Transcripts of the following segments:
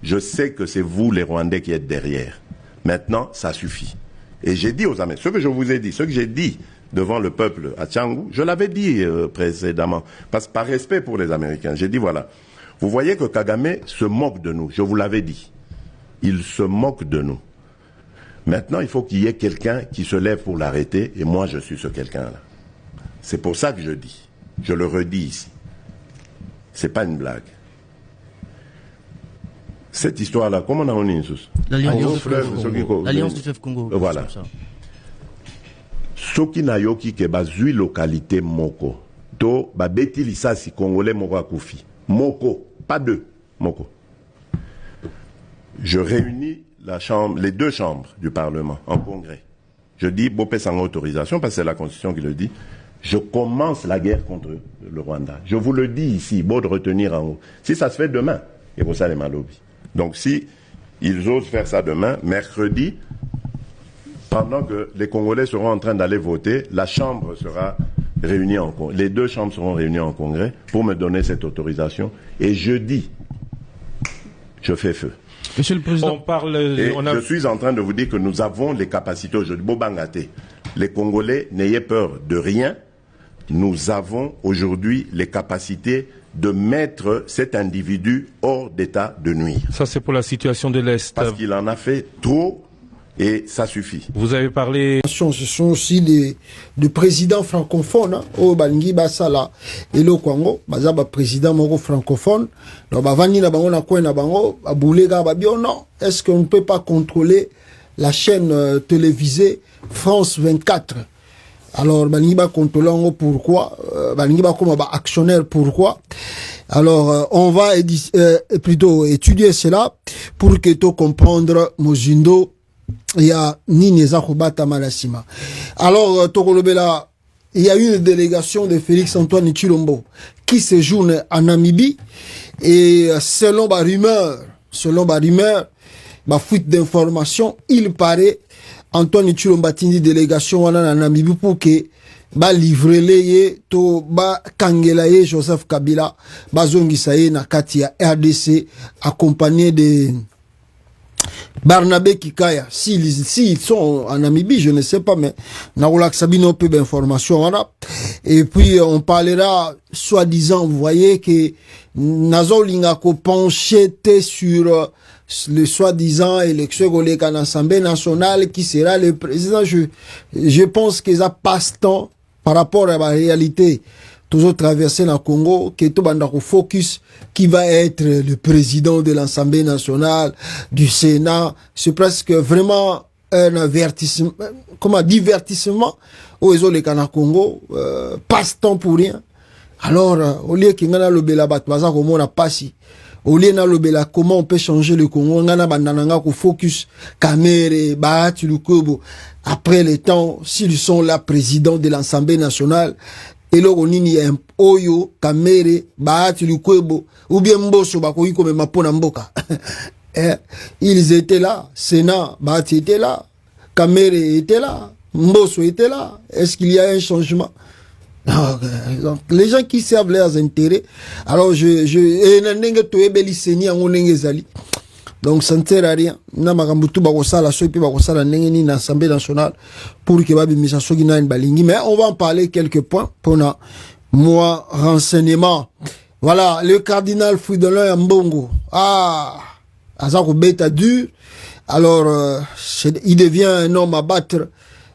Je sais que c'est vous, les Rwandais, qui êtes derrière. Maintenant, ça suffit. Et j'ai dit aux Américains, ce que je vous ai dit, ce que j'ai dit devant le peuple à Tchangou, je l'avais dit précédemment, parce que par respect pour les Américains, j'ai dit voilà, vous voyez que Kagame se moque de nous, je vous l'avais dit. Il se moque de nous. Maintenant, il faut qu'il y ait quelqu'un qui se lève pour l'arrêter, et moi je suis ce quelqu'un-là. C'est pour ça que je dis, je le redis ici. C'est pas une blague. Cette histoire-là, comment on a dit l'Alliance du fleuve Congo. Voilà. Soki na yoki ke bazui localité moko. To babeti lisasi congolais moko akufi. Moko, pas deux. Moko. Je réunis les deux chambres du Parlement en congrès. Je dis, Bopé sans autorisation, parce que c'est la Constitution qui le dit, je commence la guerre contre le Rwanda. Je vous le dis ici, beau de retenir en haut. Si ça se fait demain, il faut ça les malobi. Donc si ils osent faire ça demain, mercredi, pendant que les Congolais seront en train d'aller voter, la Chambre sera réunie en congrès. Les deux chambres seront réunies en congrès pour me donner cette autorisation. Et jeudi, je fais feu. Monsieur le Président, je suis en train de vous dire que nous avons les capacités aujourd'hui. Bobangate, les Congolais, n'ayez peur de rien. Nous avons aujourd'hui les capacités de mettre cet individu hors d'état de nuire. Ça, c'est pour la situation de l'Est. Parce qu'il en a fait trop et ça suffit. Vous avez parlé... Ce sont aussi des présidents francophones au Bangi Basala et le Congo. Bazaba président moko francophone. Donc bavani na bango na coin na bango, babulega babio non. Est-ce qu'on ne peut pas contrôler la chaîne télévisée France 24? Alors, Baniba contrôlant pourquoi, Baniba comme actionnaire pourquoi. Alors, on va plutôt étudier cela pour que tu comprendre Mozindo il y a Nineza Kobata Malasima. Alors, Tokolobela, il y a une délégation de Félix Antoine Chilombo qui séjourne en Namibie et selon ma rumeur, ma fuite d'information, il paraît Antoine Chilombo tindi délégation en Namibie pour que ba livrer les to ba kangela ye Joseph Kabila ba zongisa ye na kati ya RDC accompagné de Barnabé Kikaya. S'ils sont en Namibie, je ne sais pas, mais Naoulak Sabino peu d'informations, voilà. Et puis, on parlera, soi-disant, vous voyez, que Nazo Lingako penché sur le soi-disant élection de l'Assemblée nationale qui sera le président. Je pense que ça passe temps par rapport à la réalité. Toujours traversé dans le Congo, que tout le focus qui va être le président de l'Assemblée nationale, du Sénat. C'est presque vraiment un avertissement, divertissement aux les Cana Congo, passe-temps pour rien. Alors, au lieu qu'il y ait le bela batwaza, comment on a passé, au lieu na le bela, comment on peut changer le Congo, on a bandananga ko focus, Kamere, Bahati Lukobo. Après les temps, s'ils sont là, président de l'Assemblée nationale, et là, on y a un oyo, Kamere, Bahati Lukwebo, ou bien Mboso, Bakoyi, comme Mapona Mboka. Ils étaient là, Sénat, Bahati était là, Kamere était là, Mboso était là. Est-ce qu'il y a un changement? Donc, les gens qui servent leurs intérêts, alors donc ça ne sert à rien. Na makambutu bakosala so puis bakosala ndenge ni na Assemblée nationale pour que babi misaso gina en balingi, mais on va en parler quelques points pour na moi renseignement. Voilà, le cardinal Fridolin Mbongo. Azako beta dur. Alors il devient un homme à battre.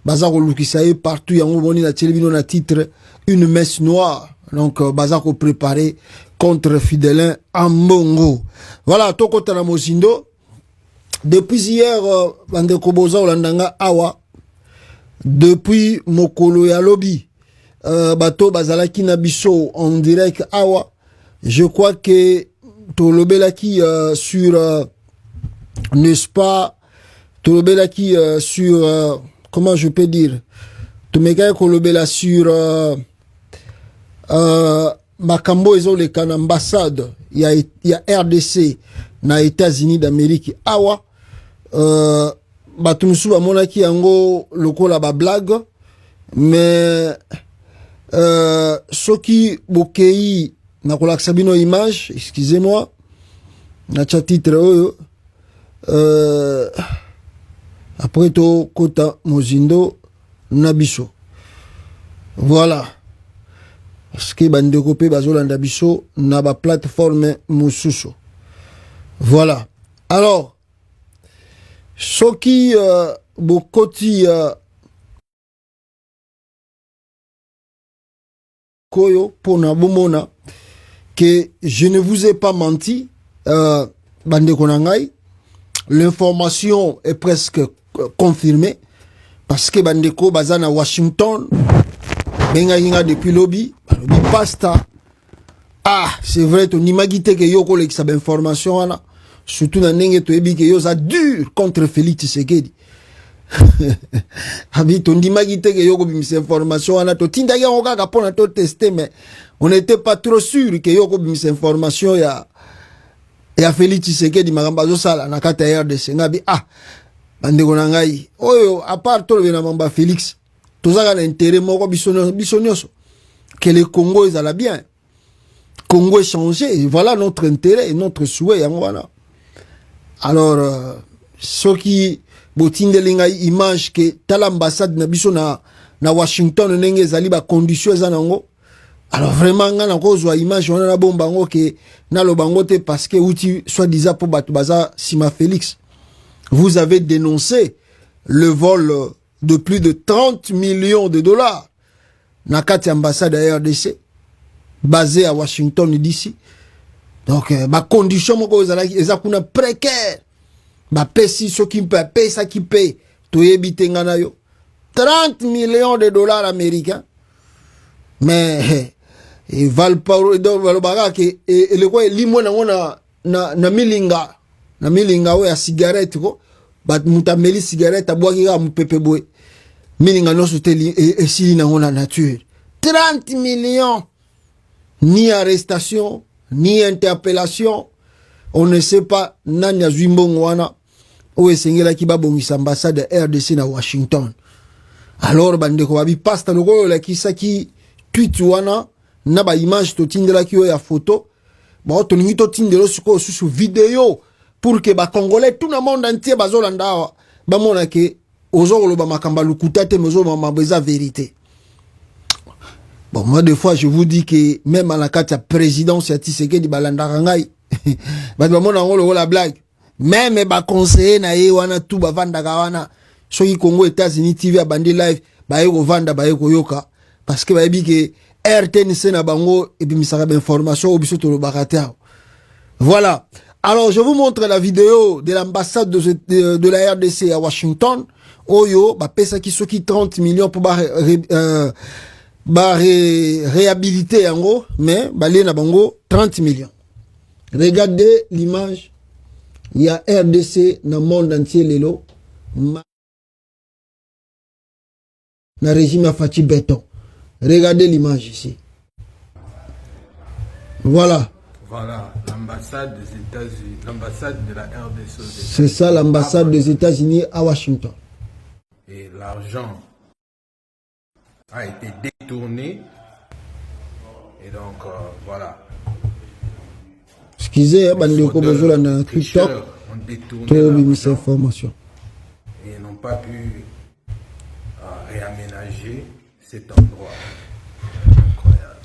Bazako Lukisaye partout yango boni na télévision na titre une messe noire. Donc Bazako préparé contre Fridolin Mbongo. Voilà, Toko Mozindo. Depuis hier, Bandeko Boza Olandanga Awa. Depuis Mokolo Yalobi, Bato Bazalaki Nabiso en direct Awa. Je crois que Tolobelaki sur, n'est-ce pas, Tolobelaki sur, comment je peux dire, Tomeka Kolobela sur, Makambo ezoleka na ambassade ya RDC na États-Unis d'Amérique awa batumusu bamonaki yango lokola ba blague, mais soki bokei na kolakisa bino image, excusez-moi, na cha titre oyo après to kota mozindo na biso. Voilà. Parce que bandeko pe bazolanda biso na ba plateforme mosusu. Voilà. Alors soki bokoti koyo pona bomona que je ne vous ai pas menti, bandeko na ngai, l'information est presque confirmée parce que bandeko bazana Washington benga hinga depuis lobby pasta. Ah, c'est vrai to nimagite que yoko le sa information ana surtout na ndenge to ebi que yo ça dur contre Félix Tshisekedi. Abi to nimagite que yoko bimisa information ana to tinda ya okaka pona to tester mais on n'était pas trop sûr que yoko bimisa information ya Félix Tshisekedi magamba zo sala na kata ya RDC ngabi bandeko na ngai oyo à part to le na mamba Félix tozaka na intérêt moko bisonyoso que le Congo ezala bien. Congo est changé, et voilà notre intérêt et notre souhait. Alors, ce qui botindelinga image que tal ambassade na biso na Washington nenge zali ba condition zanango. Alors vraiment ngana kozwa image on na bombango que na lobango te parce que outi soi-disant pour batu baza Sima Félix. Vous avez dénoncé le vol de plus de 30 millions de dollars na kati ambassade à RDC. Basé à Washington d'ici. Donc, ma condition, mon cause, est précaire. Ma pesi, ce qui peut payer, ça qui paye. Tu es 30 millions de dollars américains. Mais, ils valent pas, et le quoi, limo na milinga. Na milinga, ouais, à cigarette, quoi. Bat, moutameli cigarette, à boire, à moupepe boy. Milinga, non, c'était, et si, na nature. 30 millions. Ni arrestation, ni interpellation. On ne sait pas nani azuimbongo wana o esengela ki babongisa ambassade RDC na Washington. Alors bandeko babi pasta lokolo la kisaki tweet wana na ba image to tindela ki ya photo. Ba to ningi to tindelo suko susu vidéo pour que ba congolais tout le monde entier bazolanda ba mona ke ozolo ba makamba lukuta te mezo mabeza vérité. Bon, moi, des fois, je vous dis que même à la carte de présidence, il y a Tshisekedi Balandarangai. Bah, moi, on a la blague. Même, bah, conseiller, na wana, tout, bah, vandagawana. Soki Congo, États-Unis, TV, bandi live, bah, yoko vanda, bah, yoko yoka. Parce que, bah, ybi que RTNC na bango, et puis, misara d'information, au biso tolo baratea. Voilà. Alors, je vous montre la vidéo de l'ambassade de la RDC à Washington. Oyo, bah, pesa ki soki 30 millions pour réhabiliter en gros, mais balé na bango 30 millions. Regardez l'image. Il y a RDC dans le monde entier lelo. Na régime à Fatih Béton. Regardez l'image ici. Voilà. Voilà l'ambassade des États-Unis, l'ambassade de la RDC. C'est ça l'ambassade des États-Unis à Washington. Et l'argent a été détourné et donc voilà. Excusez, bandeko bozola na TikTok. Ont détourné cette information. Et n'ont pas pu réaménager cet endroit. Incroyable.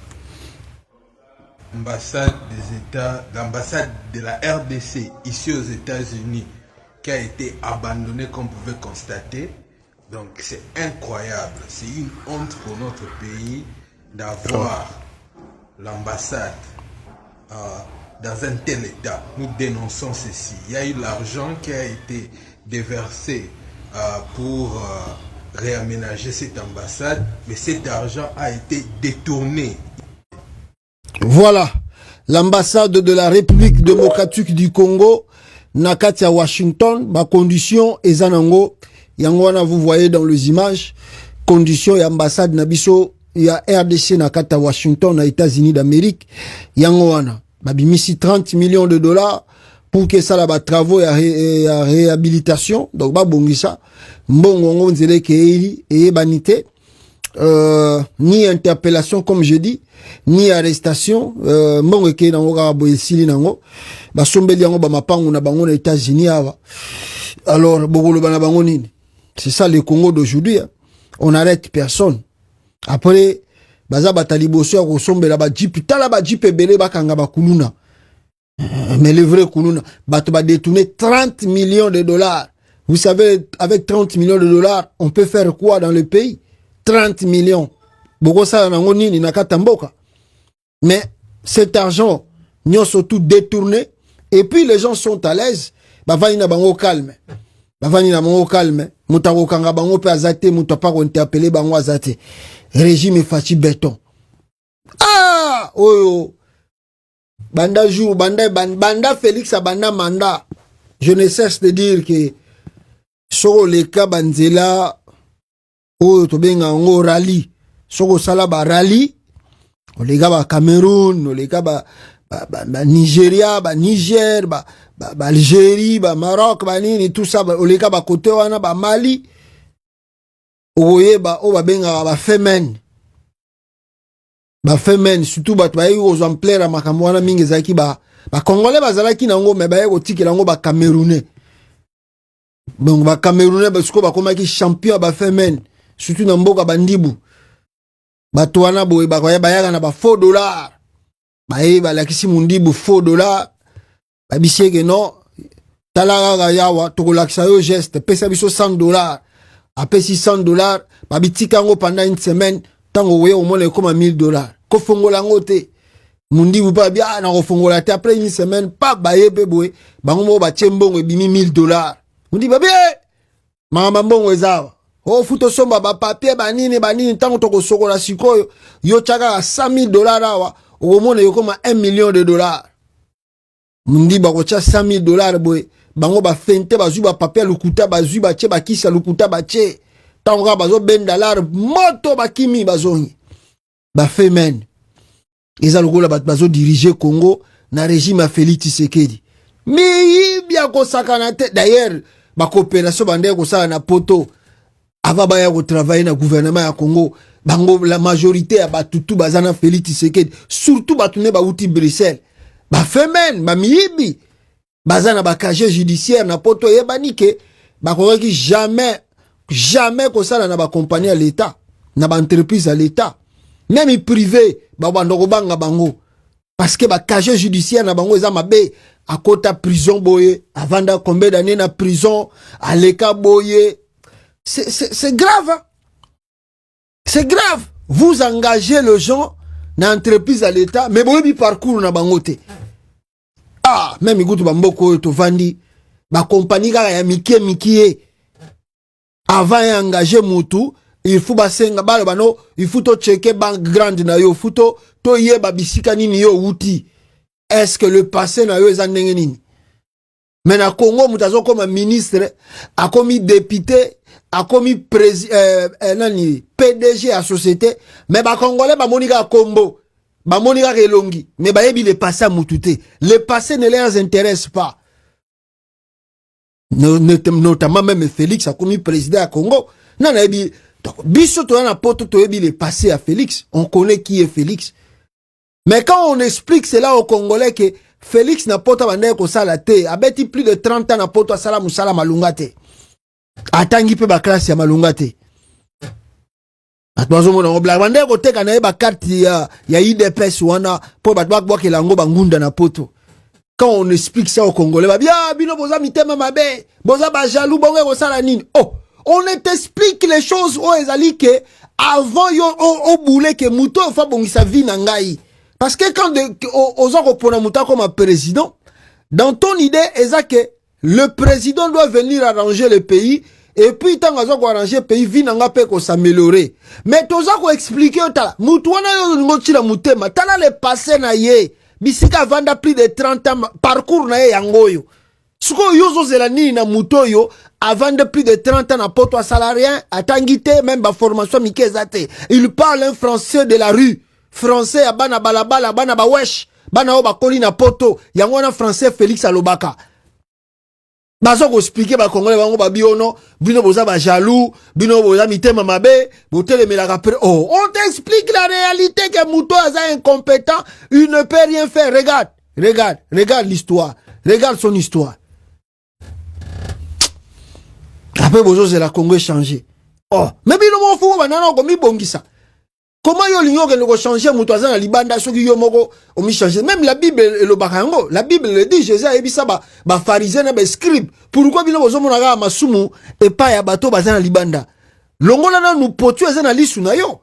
L'ambassade de la RDC ici aux États-Unis qui a été abandonnée comme vous pouvez constater. Donc c'est incroyable, c'est une honte pour notre pays d'avoir l'ambassade dans un tel état. Nous dénonçons ceci. Il y a eu l'argent qui a été déversé pour réaménager cette ambassade, mais cet argent a été détourné. Voilà, l'ambassade de la République démocratique du Congo, Nakatia Washington, ma condition est zanango. Yangwana, vous voyez dans les images, conditions et ambassade Nabiso, il y a RDC Nakata Washington, aux États-Unis d'Amérique, Yangwana, babimisi 30 millions de dollars pour que ça là travaux et réhabilitation, donc babongisa, mbongo nzele keeli et banité. ni interpellation comme je dis, ni arrestation. Mbongo eke nango kaka boye sili nango. Basombeli yango bamapangu na bango na États-Unis ava. Alors, bokolo bana bango nini. C'est ça le Congo d'aujourd'hui. Hein. On n'arrête personne. Après, baza bataliboso ya kosombela ba jeep, tala ba jeep ebele bakanga ba kuluna. Mais le vrai kuluna, bato ba détourner 30 millions de dollars. Vous savez, avec 30 millions de dollars, on peut faire quoi dans le pays? 30 millions. Boko sa nango nini nakata mboka. Mais cet argent, nous surtout détourné. Et puis les gens sont à l'aise. Bavani na bango calme. Bavani na bango calme. Moutako kanga bango pe azate, moutapa ko interpeller bango azate. Régime fachi béton. Ah! Oh! Banda jour, banda Félix a banda mandat. Je ne cesse de dire que sur les cas banzela, oh, to benga ngo rallye. Sur sala ba rallye. Les gars ba Cameroun, les gars ba Nigeria, ba Niger, ba Algérie, ba Maroc, ba nini, tout ça, les gars ba côté wana, ba Mali. Oye ba o ba benga ba femen. Ba femen surtout ba ba yo exemplaire makambo wana mingi zaki ba congolais bazalaki nango me ba yo tikela ngo ba camerounais. Donc ba camerounais ba suko ba komaki champion ba femen surtout na mboka bandibu. Ba toana boye ba koya ba yaga na ba $4. Ba lakisi mundibu $4. Ba bisieke non tala ga yawa to kolakisa yo geste pesa biso $100. Après $600, babitika ngo pendant une semaine, tango weye au moins comme $1000. Ko fongola ngote. Mundi bu pa bia na ko fongola te après une semaine, pa baye pe boye, bango mo ba tchembongo e bimi $1000. Mundi ba bie. Mama mbongo ezawa. O futo somba ba papier ba nini tango to ko sokola sikoyo, yo chaka $100,000 awa, au moins yo comme $1 million. Mundi ba ko cha $100,000 boye. Bango ba fente ba zuba papier lukuta ba zuba che ba kisa lukuta ba che tango ba zo $20 moto ba kimi ba zongi ba femen eza lokola ba zo diriger Congo na régime Félix Tshisekedi mais bien ko sakana te d'ailleurs ba coopération bande ko sala na poto ava ba ya ko travailler na gouvernement ya Congo bango la majorité ya ba tutu bazana Félix Tshisekedi surtout ba tune ba uti Bruxelles ba femen ba miyibi bazana ba casier judiciaire na poto yebani ke ba koki jamais ko sala na ba compagnie à l'état na ba entreprise à l'état même privé ba bandoko banga bango parce que ba casier judiciaire na bango eza mabe à kota prison boye avanda combien d'années na prison à l'état boye c'est grave hein? C'est grave vous engagez les gens na entreprise à l'état mais boye bi parcours na bango te. Ah, même igutu bamboko to vandi ba compagnie kaka ya mikie avant ya engager mutu il faut basenga balo bano il faut to checker banque grande na yo futo to yeba bisika nini yo uti est-ce que le passé na yo eza ndenge nini mais na Congo mutazo comme ministre a commis député a commis nani PDG à société mais ba congolais ba monika kombo ba monika relongi mais ba yebi le passé mutute le passé ne les intéresse pas notamment même Félix a commis président à Congo nana yebi biso to na poto to yebi le passé à Félix on connaît qui est Félix mais quand on explique cela aux Congolais que Félix na poto bande ko sala te abeti plus de 30 ans na poto sala musala malunga te atangi pe ba classe ya malunga te atwazo mona obla bande ko teka na ba carte ya IDPS wana po ba bwa ke lango bangunda na poto quand on explique ça aux Congolais ba bien bino boza mitema mabe boza ba jaloux bongo ko sala nini oh on t'explique les choses au ezali que avant yo au boule que muto fa bongisa vie na ngai parce que quand aux gens reprenant muta comme président dans ton idée est que le président doit venir arranger le pays et puis tant qu'on va arranger le pays vie nanga pe ko s'améliorer mais toza ko expliquer tala mutu wana yo ngoti la mutema tala le passé na ye bisika vanda plus de 30 ans parcours na ye yangoyo suko yozo zela nini na mutoyo avant de plus de 30 ans na poto à salarien atangité même ba formation mikezate il parle un français de la rue français ya bana balabala bana ba wesh bana o bakoli na poto yango na français Félix Alobaka Bazo ko expliquer ba Congolais bango ba biono, bino boza ba jaloux, bino boza mitema mabe, botele me la rappel. Oh, on t'explique la réalité que Mouto est incompétent, il ne peut rien faire. Regarde l'histoire. Regarde son histoire. Après bozo c'est la Congo changé. Oh, mais bino mo fou banana ko mi bongisa. Comment yo l'union que nous changer Mouto na libanda soki yo moko o mi changer. Même la Bible et le barango, la Bible le dit Jésus a ebisa ba pharisien na ba scribe. Pourquoi bino bozo mona ga masumu et pas ya bato bazana libanda. Longola na nous potu ezana lisu na yo.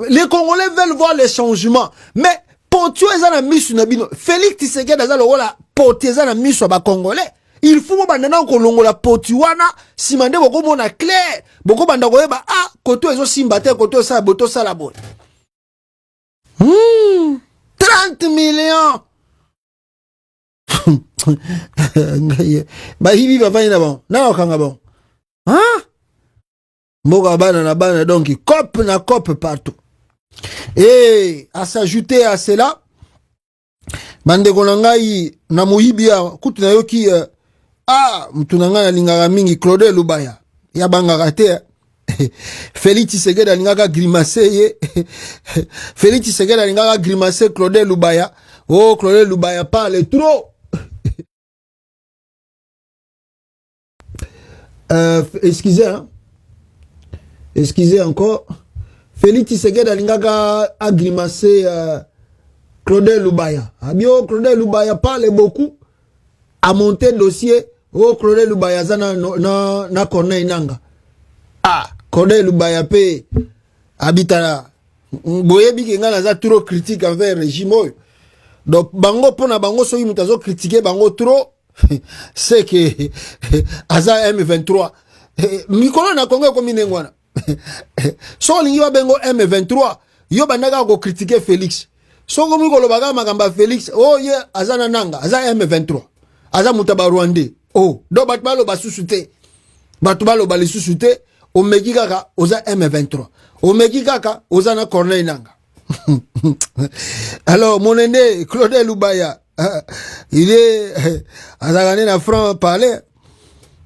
Les Congolais veulent voir les changements, mais potu ezana misu na bino. Félix Tshisekedi azana lokola potu ezana misu ba Congolais. Il faut bandana ko longola potu wana simande boko mona clair. Boko banda ko yeba ah koto ezo simbate koto sa boto sala bon. 30 millions. Bah hibi va venir bon. Na okanga bon. Hein? Moga bana na bana donc cop na cop partout. Et à s'ajouter à cela, bande konangai na moyibia kutu na yoki mtunanga na lingaka mingi Claude Lubaya. Ya bangaka te. Félix Tshisekedi alingaka grimacer ye. Félix Tshisekedi alingaka grimacer Claude Lubaya. Oh, Claude Lubaya parle trop. Excusez, hein. Excusez encore. Félix Tshisekedi alingaka grimacer Claude Lubaya. Abio Claude Lubaya parle beaucoup. A monter dossier. Oh, Claude Lubaya zana na Corneille Nanga. Ah, Claude Lubaya pe habitana. Boyebi ki nga naza trop critique envers le régime. Donc bango pona bango soki mutazo critiquer bango trop c'est que aza M23. Mikolo na Congo ko minengwana. So lingi wa bengo M23, yo bandaka ko critiquer Félix. So ko mikolo baga magamba Félix, oh ye aza na nanga, aza M23. Aza mutaba Rwandais. Oh, do batbalo basusute. Batbalo balisusuté. Omeki kaka oza M23. Omeki kaka oza na Corneille Nanga. Alors mon aîné Claude Lubaya, il est azagane na franc parler.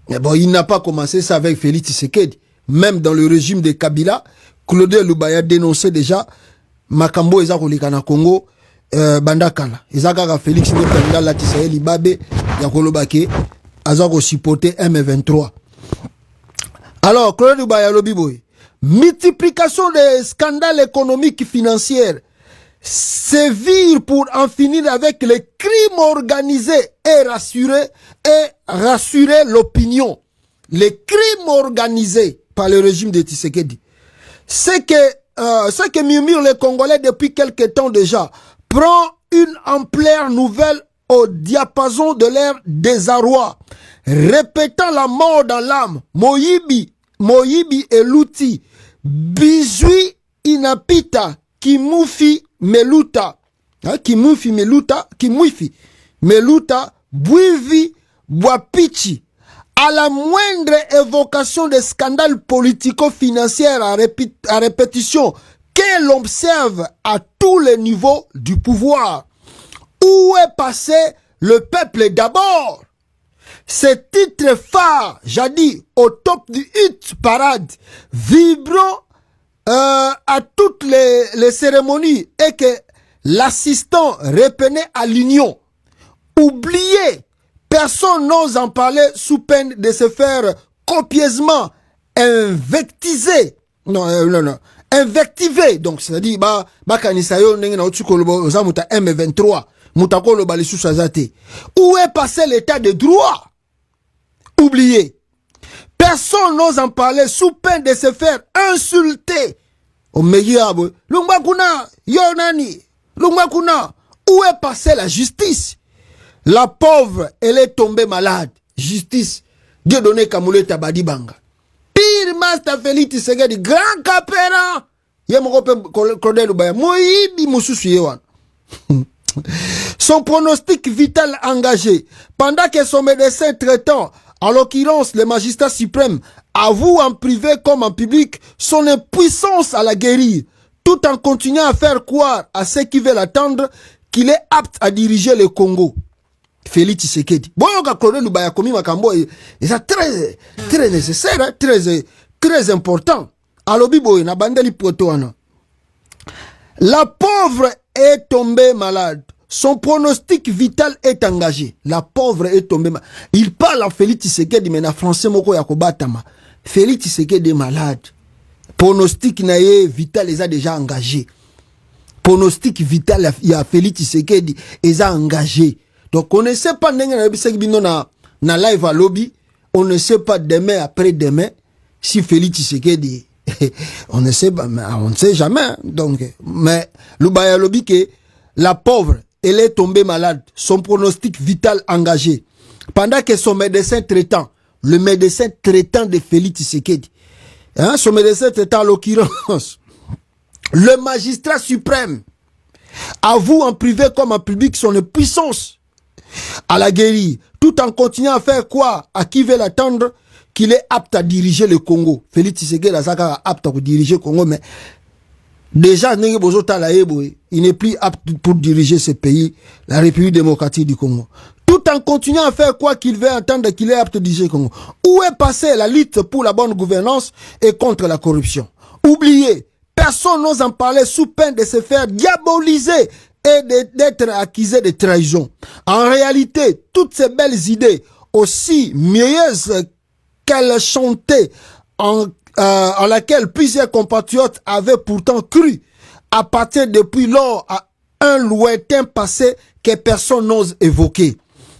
Mais bon, il n'a pas commencé ça avec Félix Tshisekedi. Même dans le régime de Kabila, Claude Lubaya dénonçait déjà makambo eza koleka na Congo bandakala. Ezaka Félix ne kanga la Tshisekedi babe ya kolobake azako supporter M23. Alors, Claude Lubaya Lobiboy, multiplication des scandales économiques et financiers, sévir pour en finir avec les crimes organisés et rassurer l'opinion. Les crimes organisés par le régime de Tshisekedi. Ce que murmurent les Congolais depuis quelque temps déjà prend une ampleur nouvelle au diapason de leur désarroi. Répétant la mort dans l'âme, Moyibi et Louti, Bizui inapita, Kimufi Meluta, Meluta, Buivi, Boapichi. À la moindre évocation des scandales politico-financiers à répétition que l'on observe à tous les niveaux du pouvoir. Où est passé le peuple d'abord? Ce titre phare, jadis au top du hit parade, vibrant à toutes les cérémonies et que l'assistant répénait à l'union. Oublié, personne n'ose en parler sous peine de se faire copieusement invectiver. Invectiver. Donc, c'est-à-dire, kanisayo nenge na otukolobo ozamuta M23. Mutakolo balisu sazate. Où est passé l'état de droit? Oublié. Personne n'ose en parler sous peine de se faire insulter. Au meilleur, Lungwakuna, Yonani, Lungwakuna. Où est passée la justice? La pauvre, elle est tombée malade. Justice. Dieu donné Kamoulé Tabadi Banga. Pire Master Félix Tshisekedi, grand capéran. Yemoko Claude Lubaya. Moyibi Moussousou Yewan. Son pronostic vital engagé. Pendant que son médecin traitant, en l'occurrence le magistrat suprême, avoue en privé comme en public son impuissance à la guérir, tout en continuant à faire croire à ceux qui veulent attendre qu'il est apte à diriger le Congo. Félix Tshisekedi. Boyoka Claude Lubaya komi makambo et ça très nécessaire, hein, très important. Alobi boy na bandeli protoana. La pauvre est tombée malade. Son pronostic vital est engagé. La pauvre est tombée malade. Il parle en Félix Tshisekedi mais na français moko ya kobatama. Félix Tshisekedi est malade. Pronostic nae vital les a déjà engagé. Pronostic vital ya Félix Tshisekedi les a engagé. Donc on ne sait pas na live à lobby, on ne sait pas demain après demain si Félix Tshisekedi on ne sait pas, on ne sait jamais. Donc mais Lubaya lobby que la pauvre elle est tombée malade, son pronostic vital engagé. Pendant que son médecin traitant, le médecin traitant de Félix Tshisekedi, hein, son médecin traitant en l'occurrence, le magistrat suprême avoue en privé comme en public son puissance à la guérir, tout en continuant à faire quoi à qui veut l'attendre qu'il est apte à diriger le Congo. Félix Tshisekedi est apte à diriger le Congo, mais déjà, il n'est plus apte pour diriger ce pays, la République démocratique du Congo. Tout en continuant à faire quoi qu'il veut attendre qu'il est apte à diriger le Congo. Où est passée la lutte pour la bonne gouvernance et contre la corruption? Oubliez, personne n'ose en parler sous peine de se faire diaboliser et d'être accusé de trahison. En réalité, toutes ces belles idées, aussi meilleures qu'elles chantaient en laquelle plusieurs compatriotes avaient pourtant cru, appartient depuis lors à un lointain passé que personne n'ose évoquer.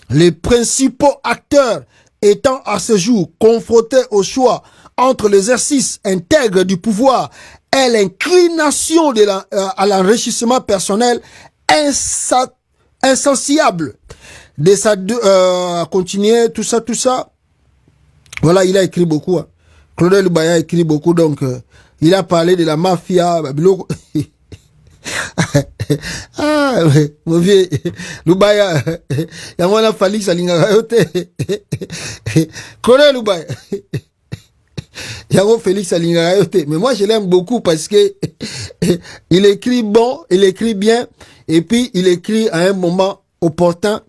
Les principaux acteurs étant à ce jour confrontés au choix entre l'exercice intègre du pouvoir et l'inclination à l'enrichissement personnel insatiable de sa continuer tout ça. Voilà, il a écrit beaucoup. Hein. Claude Lubaya a écrit beaucoup, donc il a parlé de la mafia. Ah, mon vieux, Lubaya, il y a un Félix Alingayote. Claude Lubaya, il y a un Félix Alingayote. Mais moi, je l'aime beaucoup parce que il écrit bon, il écrit bien, et puis il écrit à un moment opportun.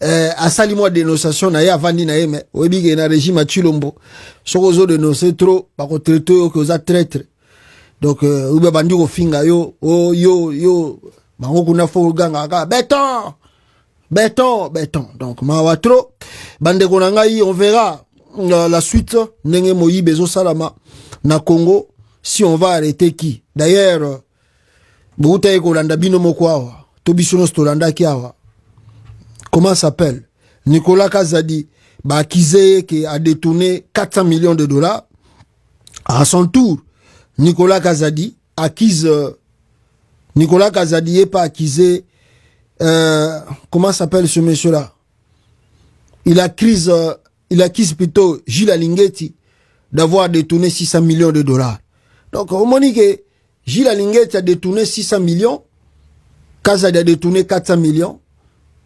À salimo dénonciation na ya vandi na yeme obi na régime à Chilombo sokozo dénoncer trop ba ko traiter que za traître donc ube bandi ko finga yo yo bango kuna fo ganga ka béton donc ma wa trop bande ko ngai on verra la suite ndenge moyi bezo salama na Congo si on va arrêter qui d'ailleurs bouta ko landa bino mokwa to bisono stolanda ki awa. Comment s'appelle? Nicolas Kazadi, accusé qui a détourné 400 millions de dollars. À son tour, Nicolas Kazadi accuse, Nicolas Kazadi n'est pas accusé, comment s'appelle ce monsieur-là? Il accuse plutôt Gilles Alinguetti d'avoir détourné 600 millions de dollars. Donc, on dit que Gilles Alinguetti a détourné 600 millions, Kazadi a détourné 400 millions.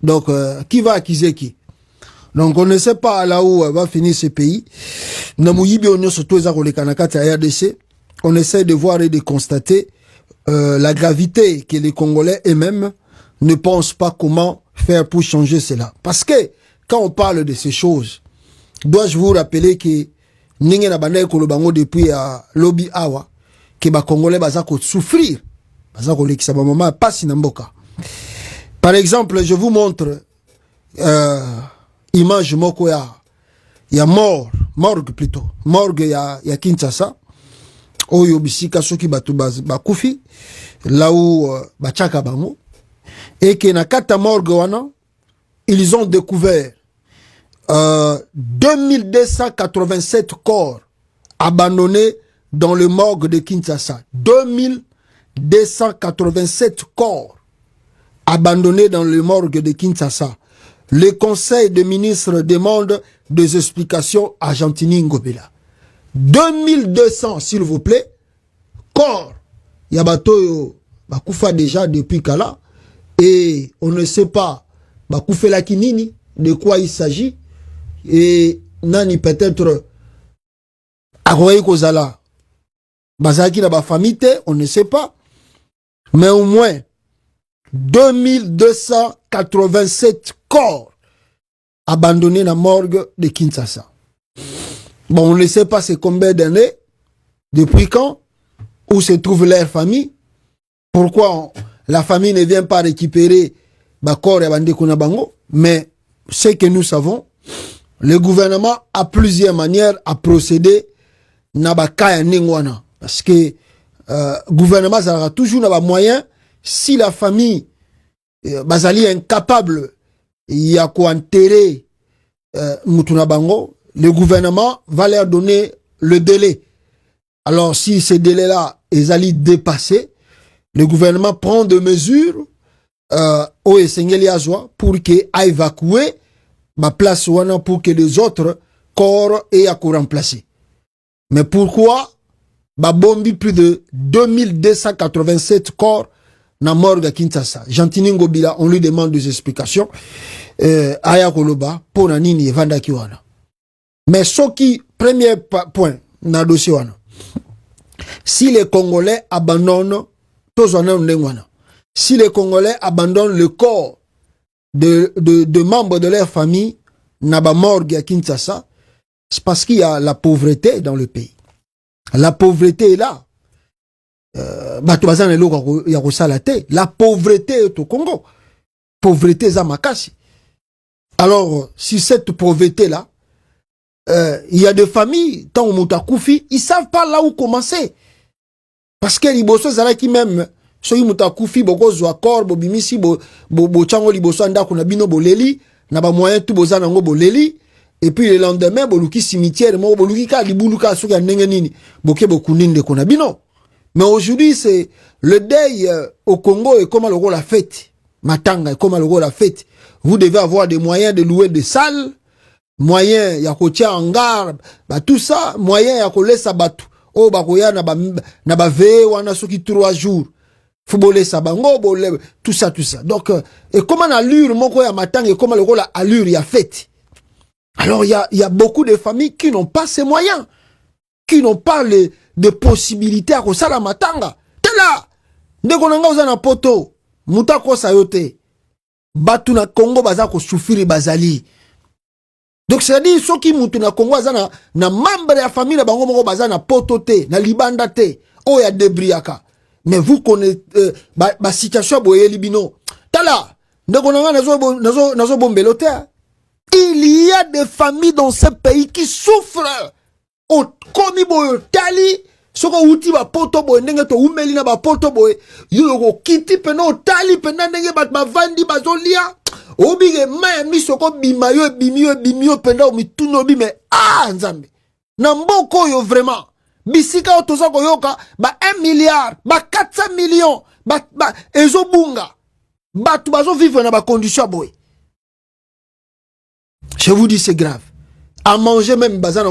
Donc, qui va accuser qui? Donc, on ne sait pas là où va finir ce pays. On essaie de voir et de constater la gravité que les Congolais eux-mêmes ne pensent pas comment faire pour changer cela. Parce que, quand on parle de ces choses, dois-je vous rappeler que Ninge na bande kolobango depuis lobby awa, que les Congolais bazako souffrir. Bazako lekisa ba mama pasi na mboka. Par exemple, je vous montre image moko ya morgue plutôt. Morgue ya Kinshasa. Oyo bisika soki batu bakufi là où bachaka bango. Et que na kata morgue wana, ils ont découvert 2287 corps abandonnés dans le morgue de Kinshasa. 2287 corps abandonnés dans le morgue de Kinshasa. Le conseil des ministres demande des explications à Gentini Ngobela. 2200, s'il vous plaît, corps. Yabato bakoufa déjà depuis Kala. Et on ne sait pas bakoufa la kinini, de quoi il s'agit. Et nani peut-être Aroye Kozala. Bazaki na ba famille, on ne sait pas. Mais au moins 2287 corps abandonnés la morgue de Kinshasa. Bon, on ne sait pas c'est combien d'années, depuis quand, où se trouve leur famille, pourquoi la famille ne vient pas récupérer Bakor et Bandekuna Bango, mais ce que nous savons, le gouvernement a plusieurs manières à procéder Nabakaya Ningwana. Parce que le gouvernement aura toujours des moyens, si la famille Bazali est incapable, il y a quoi enterrer Mutuna Bango, le gouvernement va leur donner le délai. Alors si ce délai-là est allé dépasser, le gouvernement prend des mesures au Essengeli Azwa pour qu'il évacuer ma place pour que les autres corps aient à remplacer. Mais pourquoi bombi plus de 2287 corps na morgue à Kinshasa? Jantini Ngobila, on lui demande des explications. Aya Koloba, pour Nanini Vanda Kiwana. Mais ce qui, premier point, na dossier wana. Si les Congolais abandonnent, si les Congolais abandonnent le corps de membres de leur famille, Naba morgue à Kinshasa, c'est parce qu'il y a la pauvreté dans le pays. La pauvreté est là. La pauvreté est au Congo. Pauvreté est à Makassi. Alors, si cette pauvreté-là, il y a des familles, tant Moutakoufi, ils savent pas là où commencer. Parce que les bossos, c'est là qui même, so Moutakoufi, boko zoakor, bobimisi, bo chango liboso anda kuna bino boleli, na ba moyen tout bozana ngo boleli, et puis le lendemain, boluki cimetière, mo boluki ka libuluka soki ndenge nini, boke bokuninde kuna bino. Mais aujourd'hui, c'est le deuil au Congo est comme le rôle la fête. Matanga est comme le rôle la fête. Vous devez avoir des moyens de louer des salles, moyens ya kotia hangar, bah tout ça, moyens ya kolesa batu. Oh bah koya na ba ve wana soki 3 jours. Footballer ça bango bolé tout ça. Donc et comment allure moko ya matanga et comment le rôle allure ya fête. Alors il y a beaucoup de familles qui n'ont pas ces moyens, qui n'ont pas de possibilités à kosa la matanga. Tela ndeko nanga uzana poto mutako sayote. Batu na Congo baza ko souffrir bazali. Donc c'est-à-dire ceux qui mutu na Congo baza na membre ya famille na bango moko baza na poto te, na libanda te, o ya debriaka. Mais vous connaissez ba situation boye libino. Tala ndeko nanga nazo bombelo te. Il y a des familles dans ce pays qui souffrent. O komi boyo tali soko uti ba poto boy ndenge to umeli na ba poto boy yo kiti peno tali pena ndenge bat ba vandi bazolia obige ma mi soko bimayo bimio penda mituno bi me nzambe na mboko yo vraiment bisika otoza koyoka ba 1 milliard ba 400 millions ba ezo bunga batu bazo vivre na ba condition boy. Je vous dis c'est grave. À manger même bazana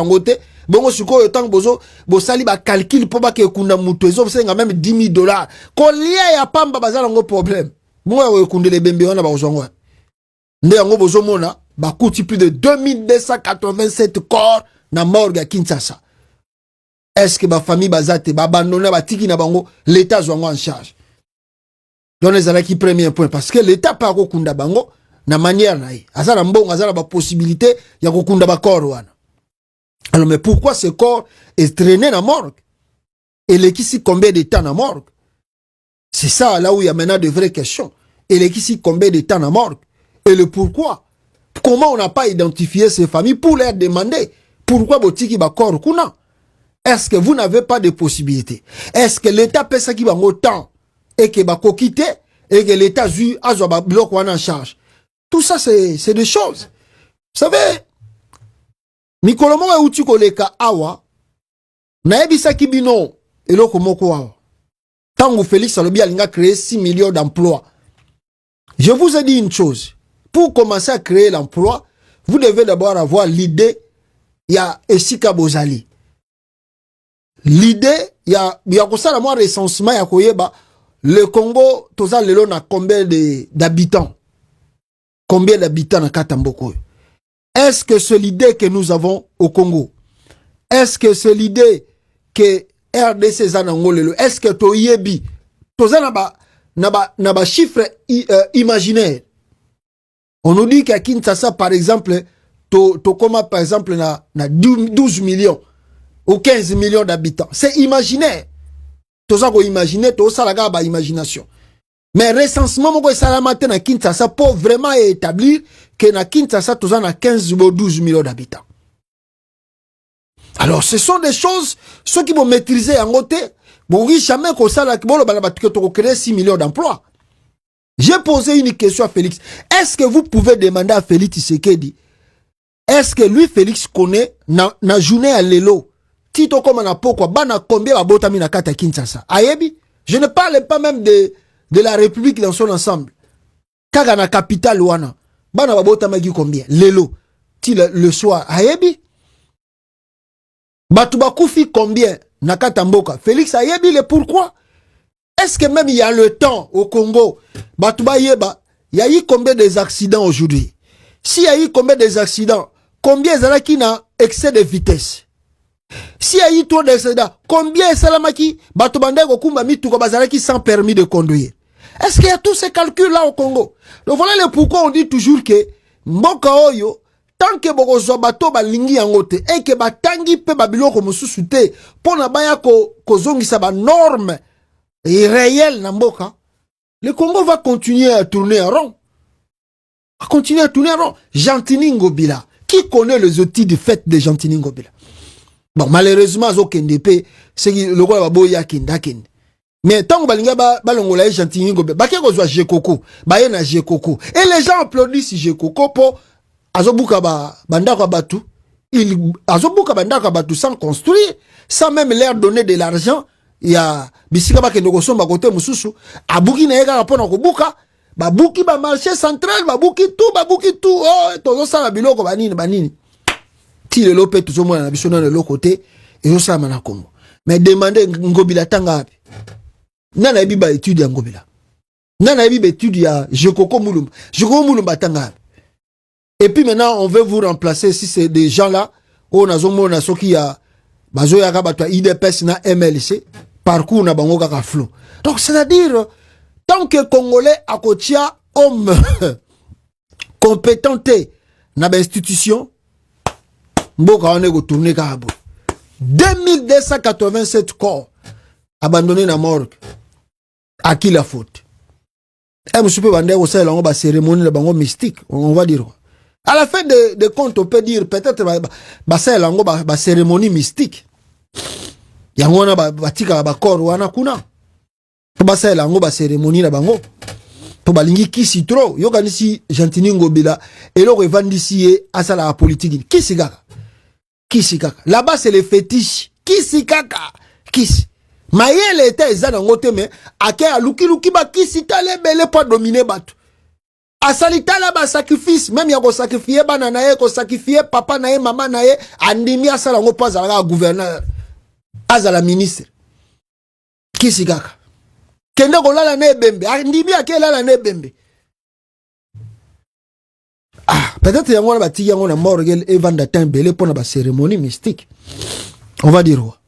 ngote bongo suko yotango bo sali ba calcul po ba ke kunda mutu ezo senga même $10,000 ko lia ya pamba bazana ngo problème bongo yo kundele bembe wana ba ozongo nde yango bozo mona ba kuti plus de 2287 corps na morgue à Kinshasa. Est-ce que ba famille bazate ba abandonner ba tiki na bango l'état zongo en charge. Donc les ala qui premier point parce que l'état pas ko kunda bango na manière naïe. Azala mbongo azala ba possibilité ya kokunda ba corps wana. Alors mais pourquoi ce corps est traîné dans morgue? Et les qui si combien de temps dans morgue? C'est ça là où il y a maintenant de vraies questions. Et les qui si combien de temps dans morgue? Et le pourquoi? Comment on n'a pas identifié ces familles pour leur demander pourquoi botiki ba corps kuna? Est-ce que vous n'avez pas de possibilité? Est-ce que l'État paie ça qui va autant et que ba kokite et que l'État zu azo ba bloc wana en charge? Tout ça, c'est des choses. Vous savez, Mikolomo e uti koleka awa, na ebisa kibino, eloko moko awa. Tango Félix Alobi alinga créé 6 millions d'emplois. Je vous ai dit une chose. Pour commencer à créer l'emploi, vous devez d'abord avoir l'idée, il y a Esika Bozali. L'idée, il y a kosa la moi recensement, il y a koyeba, le Congo, toza lelo na combien d'habitants? Combien d'habitants dans Katamboko? Est-ce que c'est l'idée que nous avons au Congo? Est-ce que c'est l'idée que RDC Zanangolelo? Est-ce que Toyebi? Toza naba chiffre imaginaire. On nous dit qu'à Kinshasa, par exemple, Tokoma, par exemple, na 12 millions ou 15 millions d'habitants. C'est imaginaire. Tout ça qu'on imagine, tout ça, la ba imagination. Mais recensement, mon salamate na Kinshasa pour vraiment établir que na Kinshasa, tout ça na 15 ou 12 millions d'habitants. Alors, ce sont des choses, ceux qui vont maîtriser en côté, bon, oui, jamais qu'on ça, créer 6 millions d'emplois. J'ai posé une question à Félix. Est-ce que vous pouvez demander à Félix Tshisekedi, est-ce que lui, Félix, connaît, na journée à l'élo, Tito comme na pourquoi, bana combien va botami na kata Kinshasa? Ayebi? Je ne parle pas même de la République dans son ensemble. Kaga na capitale wana, bana va botami combien? L'élo. Le soir. Ayebi? Batouba Koufi combien? Na kata mboka. Félix Ayebi le pourquoi? Est-ce que même il y a le temps au Congo? Batouba Yeba, il y a eu combien des accidents aujourd'hui? S'il y a eu combien des accidents? Combien il y a qui n'a excès de vitesse? S'il y a eu trop d'accidents, combien Salamaki, Batobanda Gokumba Mitou Bazaraki sans permis de conduire? Est-ce qu'il y a tous ces calculs-là au Congo? Donc voilà le pourquoi on dit toujours que Mboka Oyo, tant que Bogozo Bato Balingi Angote, et que Batangi Pe Babiloko Mususute, pour Nabaya Kozongi Saba norme et réelle Namboka, le Congo va continuer à tourner en rond. Va continuer à tourner en rond. Gentini Ngobila. Qui connaît les outils de fête de Gentini Ngobila? Bon, malheureusement, Zokendepe, c'est le roi Baboya Kindakin. Mais tant que Balinga Balongola Gentini Ngobila, Bakeko soit Jekoko, Bayena Jekoko. Et les gens applaudissent Jekoko pour Azobuka Bandaka Batu. Azobuka Bandaka Batu sans construire, sans même leur donner de l'argent. Il y a Bisika Bakendoko Somba côté Mususu. Abuki Naega Rapona Kobuka. Babuki ba marché central, babuki tout. Oh, tozo sala biloko banini. Ti le lope tout monde na biso na l'autre côté et ça na Congo. Mais demandez Ngobila tanga api. Nana yebi ba étude ya Ngobila. Nana yebi ba étude ya Jekoko Mulumba. Jekoko Mulumba tanga api. Et puis maintenant on veut vous remplacer si c'est des gens là on a zomona soki ya bazo ya kabatwa IDPS na MLC parcours na bango kaka flow. Donc c'est-à-dire tant que Congolais à Kotia, homme compétenté dans l'institution, Mboka on est retourné Kabo. 2287 corps abandonnés dans la morgue. À qui la faute? Et monsieur peut vendre aussi la cérémonie de mystique, on va dire. À la fin de compte, on peut dire peut-être c'est la cérémonie mystique. Yangona batika ba corps wana kuna. Basa la ngo ba cérémonie na bango to balingi kisi trop yo kanisi Gentini Ngobila et lo revendisi asala la politique kisi kaka là-bas c'est les fétiches kisi kaka kisi mayele était ezana ngote mais ake aluki ba kisi tale bele pas dominer batu asali tala ba sacrifice même ya ko sacrifier bana na ye ko sacrifier papa na ye mama na ye andimi asala ngo pas ala gouverneur azala ministre kisi kaka kende kolala na ebembe ndimi akelala na ebembe peut-être yango na bati yango na morgue evanda tembele pour na cérémonie mystique on va dire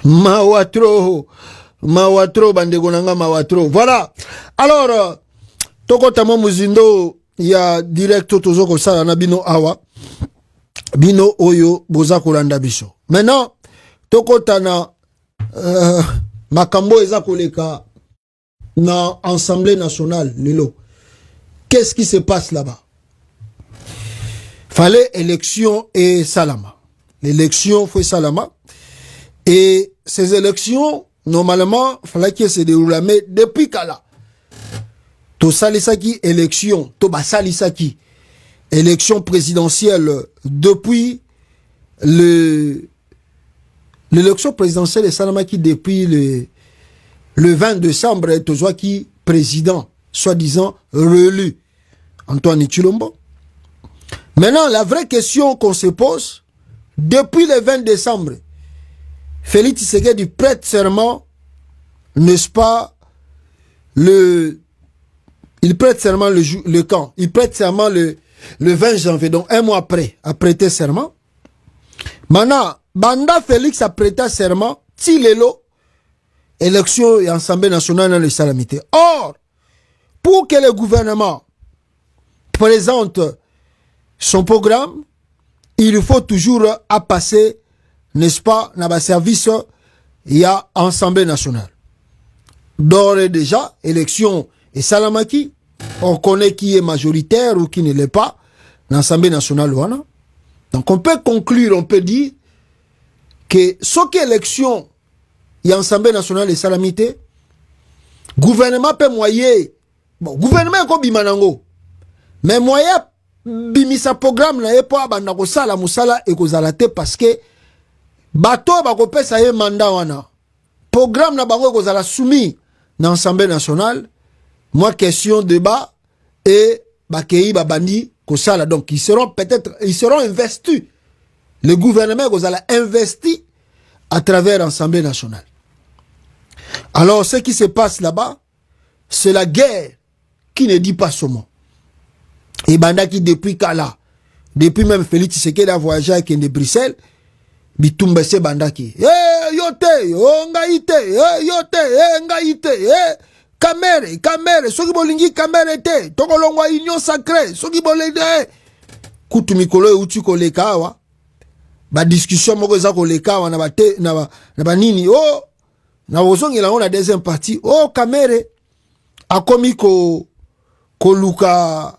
mawatro bandeko nanga mawatro voilà alors tokota mo muzindo ya direct tozoko sala na bino awa bino oyo boza kolanda biso maintenant tokota na Makambo eza koleka na Assemblée nationale lelo. Qu'est-ce qui se passe là-bas? Fallait élection et salama. L'élection fait salama. Et ces élections, normalement, fallait que se déroulent mais depuis Kala. To salisaki élection, to basalisaki élection présidentielle depuis l'élection présidentielle de Salamaki depuis le 20 décembre est toujours qui président, soi-disant réélu, Antoine Chilombo. Maintenant, la vraie question qu'on se pose, depuis le 20 décembre, Félix Tshisekedi prête serment, n'est-ce pas, il prête serment le camp, il prête serment le 20 janvier, donc un mois après, a prêté serment. Maintenant, Banda Félix a prêté serment, Tilelo, élection et Assemblée nationale dans le Salamité. Or, pour que le gouvernement présente son programme, il faut toujours à passer, n'est-ce pas, dans le service, il y a Assemblée nationale. D'ores et déjà, élection et Salamaki, on connaît qui est majoritaire ou qui ne l'est pas, dans l'Assemblée nationale. Donc on peut conclure, on peut dire que ce qui est élection, il y a Assemblée nationale et Salamité, gouvernement peut moyer, bon, gouvernement est comme Bimanango, mais moyen bimisa programme na epo abanda ko sala musala e ko zalate parce que bato ba ko pesa ye mandat wana programme na bango ko zala soumis dans l'Assemblée nationale, moi question débat et bakei babandi ko sala, donc ils seront investis, le gouvernement ko zala investi à travers l'Assemblée nationale. Alors ce qui se passe là-bas, c'est la guerre qui ne dit pas son mot. Et bandaki depuis Kala, depuis même Félix Tshisekedi a voyagé avec Bruxelles, bitumba se bandaki. Yote, ngaite, yote, ngaite, kamere, soki bolingi kamere te, tokolongwa union sacrée, soki bolingi, kutu mikolo e uti koleka awa, ba discussion moko eza koleka awa na ba nini, na wozongi la on a deuxième partie, kamere, akomi koluka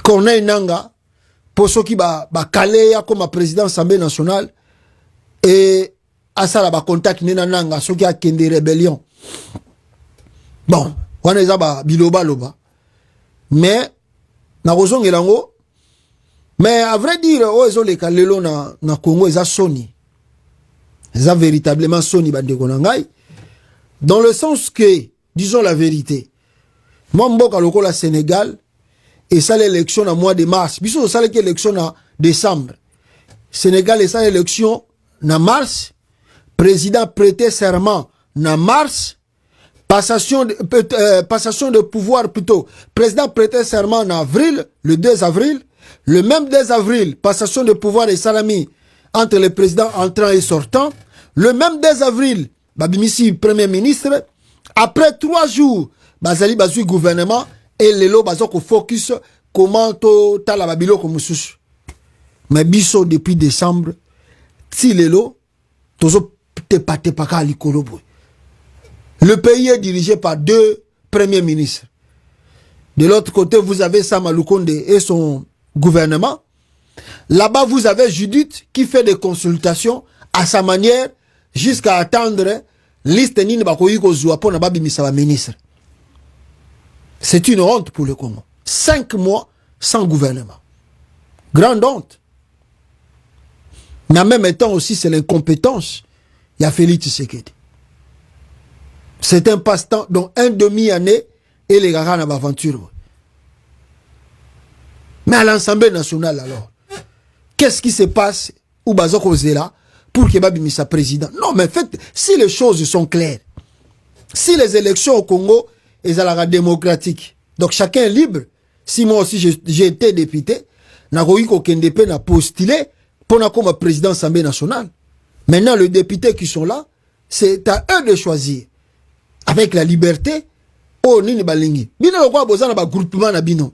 Corneille Nanga pour ceux qui ba kaleya comme président de l'Assemblée nationale et asala ba contact nena Nanga ceux qui a kende rébellion. Bon, on est ba biloba loba. Mais na kozongi lango, mais à vrai dire ezo le kalelo na Congo eza soni. Eza véritablement soni bandeko na ngai dans le sens que disons la vérité. Moi, mboka lokola Sénégal, et ça l'élection en mois de mars. Bisous, ça l'élection en décembre. Sénégal, et ça l'élection en mars. Président prêté serment en mars. Passation de pouvoir plutôt. Président prêté serment en avril, le 2 avril. Le même 2 avril, passation de pouvoir et salami entre les présidents entrants et sortants. Le même 2 avril, Babimisi, premier ministre. Après 3 jours, Bazali Bazui gouvernement et Lelo Bazoko focus comment to tala babilo comme sous. Mais biso depuis décembre, si Lelo, tozo te paka likolo. Le pays est dirigé par 2 premiers ministres. De l'autre côté, vous avez Sama Lukonde et son gouvernement. Là-bas, vous avez Judith qui fait des consultations à sa manière jusqu'à attendre liste nini bakoyi ko zwa pona babi misaba ministre. C'est une honte pour le Congo. 5 mois sans gouvernement. Grande honte. Mais en même temps aussi, c'est l'incompétence. Il y a Félix Tshisekedi. C'est un passe-temps, donc 1 demi-année, et les gars n'ont pas aventure. Mais à l'Assemblée nationale, alors, qu'est-ce qui se passe ou Bazoko Zela pour que Babi Missa président? Non, mais en fait, si les choses sont claires, si les élections au Congo sont démocratiques, donc chacun est libre. Si moi aussi j'ai été député, Nagoïko Kendepe n'a postulé pour comme président de l'Assemblée nationale. Maintenant, les députés qui sont là, c'est à eux de choisir. Avec la liberté, oh, nini balingi. Bino kwa bozana ba groupement na bino.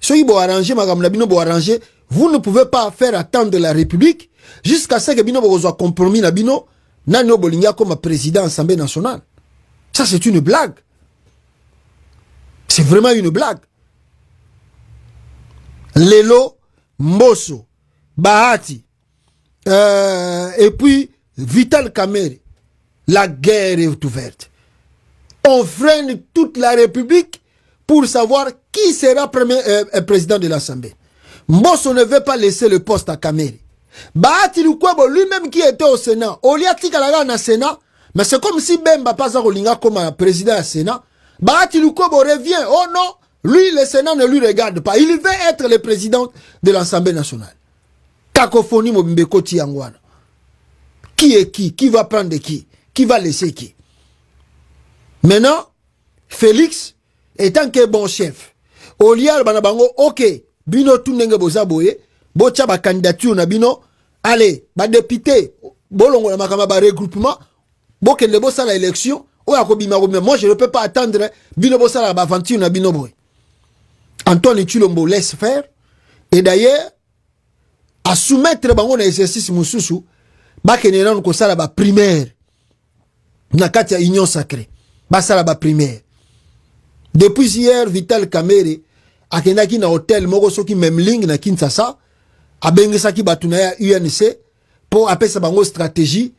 Soyi bo arranger, magam na bino bo arranger. Vous ne pouvez pas faire attendre la République jusqu'à ce que bino bo soit compromis na bino, nano bolinga comme président de l'Assemblée nationale. Ça, c'est une blague. C'est vraiment une blague. Lelo, Mbosso, Bahati, et puis Vital Kamerhe, la guerre est ouverte. On freine toute la République pour savoir qui sera premier président de l'Assemblée. Mbosso ne veut pas laisser le poste à Kamerhe. Bahati Lukwebo, lui-même qui était au Sénat, Oliati Kalaga na Sénat, mais c'est comme si Bemba Paza Rolinga comme un président du Sénat. Bahati Lukwebo revient. Oh non, lui, le Sénat ne lui regarde pas. Il veut être le président de l'Assemblée nationale. Cacophonie Mobimbeko Tiangwana. Qui est qui? Qui va prendre qui? Qui va laisser qui? Maintenant, Félix, étant que bon chef, Olial Banabango, ok, Bino Tunenge Bozaboye, Bocha ba candidature na Bino, allez, ba député, Bolongo na Makama ba regroupement, Bokende Bossa la élection, Moi, je ne peux pas attendre. Binobo Sala, aventure na Binobo. Antoine Chilombo laisse faire. Et d'ailleurs, à soumettre bango na exercice mususu, bakeneran ko sala ba primaire. Na kati ya union sacrée. Ba sala ba primaire. Depuis hier, Vital Kamerhe akendaki na hôtel moko soki Memling na Kinshasa, abengisaki batuna ya UNC pour apesa bango stratégie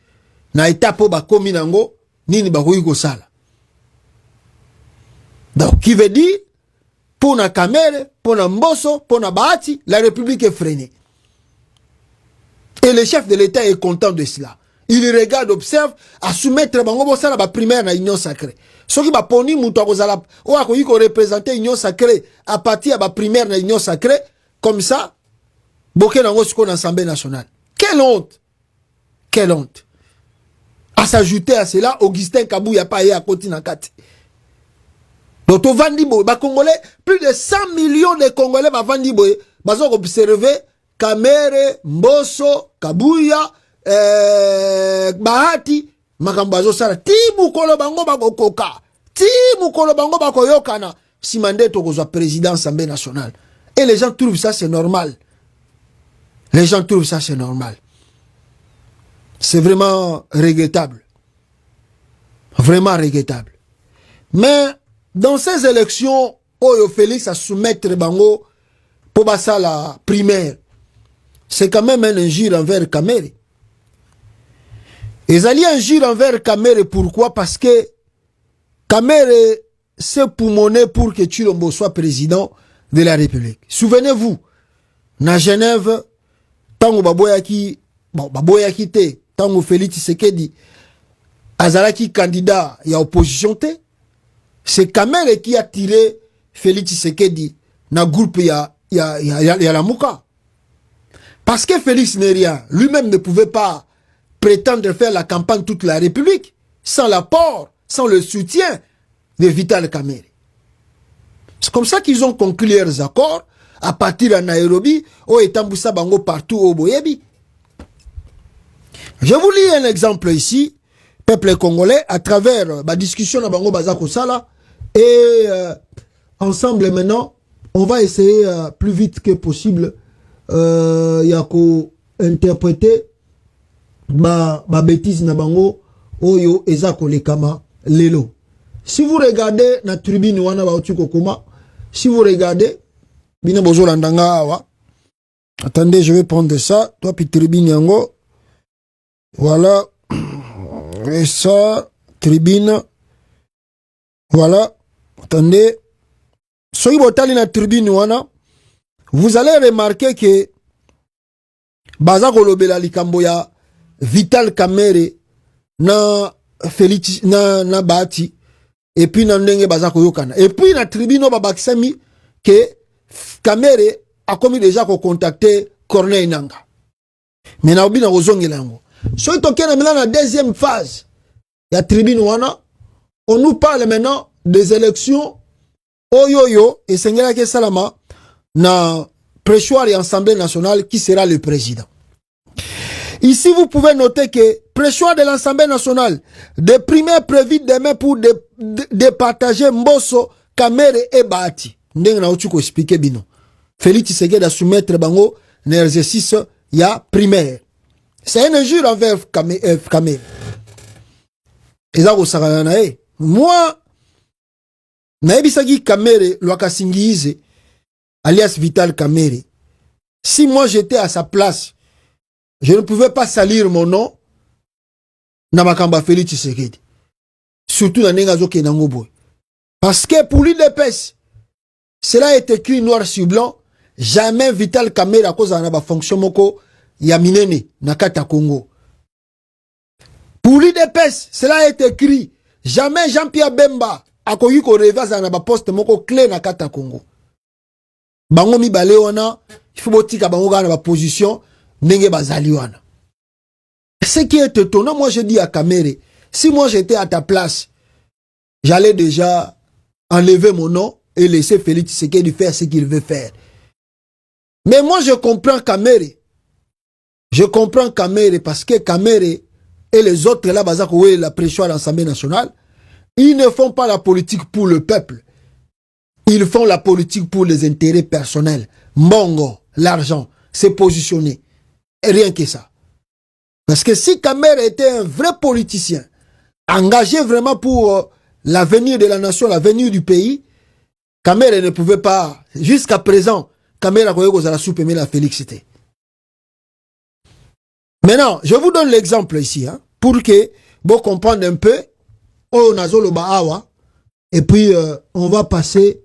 na étape po bakomi nango nini bakoki kosala. Donc qui veut dire pour na Kamerhe, pour na Mbosso, pour na Bahati, la République est freinée. Et le chef de l'État est content de cela. Il regarde, observe, à soumettre bango bosala ba primaire na union sacrée. Soki ba poni muto akozala o akoki ko représenter union sacrée à partir ba primaire na union sacrée comme ça boké nango siko na Assemblée nationale. Quelle honte! Quelle honte! À s'ajouter à cela, Augustin Kabou ya pas à côté na kati. Donc au Vandibo, ba Congolais, plus de 100 millions de Congolais ba Vandibo, bazo observer Kamerhe, Mbosso, Kabuya, Bahati, makambazo sala. Timu kolo bango bako koka. Timu kolo bango bako yokana. Si mandé tokozwa président Assemblée nationale. Et les gens trouvent ça c'est normal. Les gens trouvent ça c'est normal. C'est vraiment regrettable. Vraiment regrettable. Mais dans ces élections, Oyo Félix a soumettre bango pour basa la primaire. C'est quand même un injure envers Kamerhe. Ils allaient injure envers Kamerhe, pourquoi? Parce que Kamerhe s'est poumonné pour que Chilombo soit président de la République. Souvenez-vous, na Genève, tango baboyaki te, tango Félix Tshisekedi, azalaki candidat ya opposition te, c'est Kamerhe qui a tiré Félix Tshisekedi na groupe ya la Mouka. Parce que Félix n'est rien. Lui-même ne pouvait pas prétendre faire la campagne toute la République sans l'apport, sans le soutien de Vital Kamerhe. C'est comme ça qu'ils ont conclu leurs accords à partir de Nairobi, au Etamboussa Bango partout au Boyebi. Je vous lis un exemple ici, peuple congolais, à travers ma discussion à Bango Bazako Sala. Et ensemble maintenant, on va essayer plus vite que possible yako interpréter ma bêtise na bango oyo ezako lekama lelo. Si vous regardez na tribune wana ba otuko koma, si vous regardez bina bozo landanga awa. Attendez, je vais prendre ça, toi puis tribune yango. Voilà. Et ça tribune. Voilà. Attendez. Soki botali na tribune wana, vous allez remarquer que baza kolobela likambo ya Vital Kamerhe na Félix na Bahati et puis na ndenge baza koyokana. Et puis na tribune babakisami que Kamerhe a commis déjà ko contacter Corneille Nangaa. Mais na obina ozongela yango. So itokena maintenant la deuxième phase ya tribune wana, on nous parle maintenant des élections oyoyo et sengela ke salama na Préchoir et Assemblée nationale qui sera le président. Ici, vous pouvez noter que Préchoir de l'Assemblée nationale, des primaires prévues demain pour départager Mbosso, Kamerhe et Bahati. Ndenge na uchuko expliquer bino. Félix Tshisekedi a soumettre bango l'exercice ya primaire. C'est un injure envers Kamerhe. Ezako sakana na e. Moi, naebisaki Kamerhe lwakasingiize alias Vital Kamerhe. Si moi j'étais à sa place, je ne pouvais pas salir mon nom na makamba Félix Tshisekedi. Surtout dans Nengazo Kenangoboy. Parce que pour l'UDPS, cela est écrit noir sur blanc, jamais Vital Kamerhe à cause de la fonction moko ya minene na kata Congo. Pour l'UDPS, cela est écrit, jamais Jean-Pierre Bemba a connu qu'on revase dans la poste moko clé na kata Congo. Bango mi bale wana, il faut botika bango gana ba position nenge bazali wana. Ce qui est étonnant, moi je dis à Kamerhe, si moi j'étais à ta place, j'allais déjà enlever mon nom et laisser Félix Tshisekedi faire ce qu'il veut faire. Mais moi je comprends Kamerhe. Je comprends Kamerhe parce que Kamerhe et les autres là bazako la pression à l'Assemblée nationale, Ils ne font pas la politique pour le peuple. Ils font la politique pour les intérêts personnels. Mbongo, l'argent, c'est positionné. Et rien que ça. Parce que si Kamer était un vrai politicien, engagé vraiment pour l'avenir de la nation, l'avenir du pays, Kamer ne pouvait pas, jusqu'à présent, Kamer a connu la soupe mais la félicité. Maintenant, je vous donne l'exemple ici, hein, pour que vous compreniez un peu, et puis on va passer